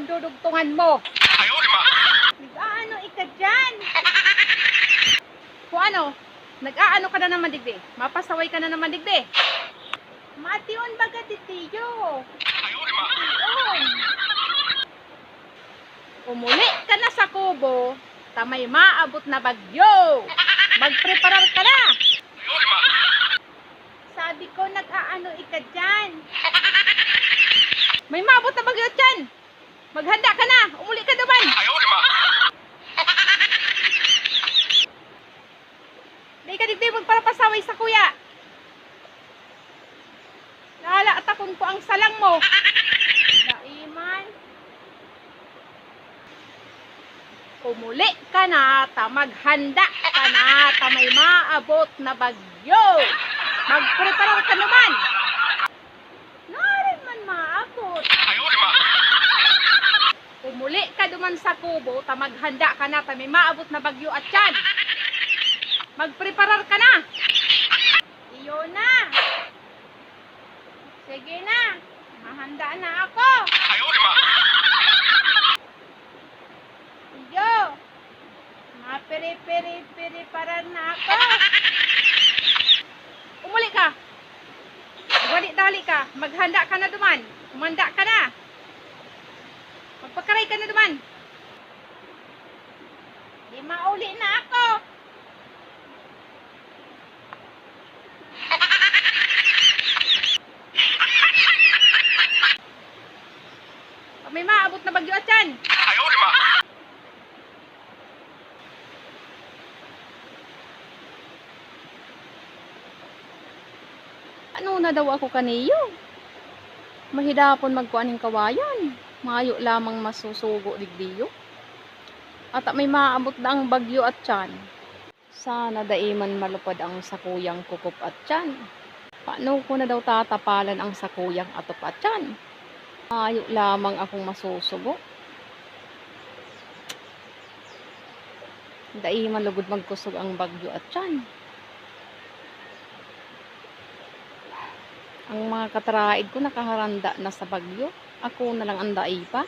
pagdudugtungan mo. Nag-aano ika dyan? Kung ano, nag-aano ka na naman digdi? Mapasaway ka na naman digdi? Mation baga titiyo. Mation. Umuli ka na sa kubo, tamay maabot na bagyo. Magpreparar ka na. Sabi ko, nag-aano ika dyan? May maabot na bagyo dyan. Maghanda ka na. Umuli ka naman. Di ka digdi magparapasaway sa kuya. Naalaatakon ko ang salang mo. Naiman. Umuli ka na, maghanda ka na, may maabot na bagyo. Magpreparar ka naman. Narin man maabot. Umuli ka duman sa kubo, maghanda ka na, may maabot na bagyo at yan. Magpreparar ka na. Iyo na. Sige na. Mahanda na ako. Iyo. Mapiri-piri-piri-parar na ako. Umuli ka. Dali ka. Maghanda ka na duman. Umanda ka na. Magpakaray ka na duman. Di mauli na ako. May maabot na bagyo at yan. Ano na daw ako kaniyo? Mahidapon magkuaning kawayan. Mayo lamang masusugo digdiyo. At may maabot na ang bagyo at yan. Sana daiman malupad ang sakuyang kukup at yan. Paano ko na daw tatapalan ang sakuyang atop at yan? Mayo lamang akong masusugo. Daiman lugod magkusog ang bagyo at yan. Ang mga kataraid ko nakaharanda na sa bagyo. Ako na lang ang daay pa.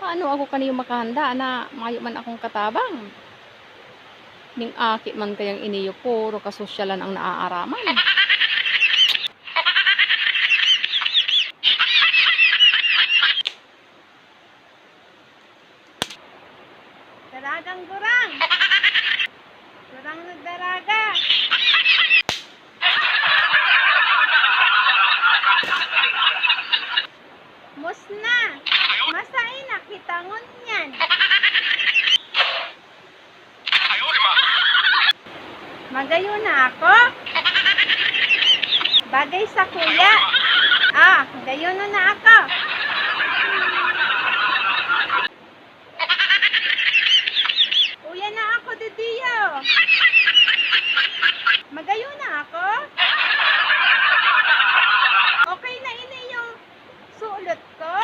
Paano ako kaniyo makahanda na mayo man akong katabang? Ning akit man kayang iniyo, puro kasosyalan ang naaaraman. Daragang gurang. Gurang na daraga. Musna. Masay na kitangon yan. Magayo na ako. Bagay sa kuya. Gayo na ako. Kuya na ako, didiyo. Magayo na ako. Okay na ini yung suulot ko.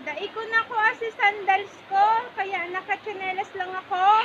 Dai ko na ko si sandals ko. Kaya naka-tsinelas lang ako.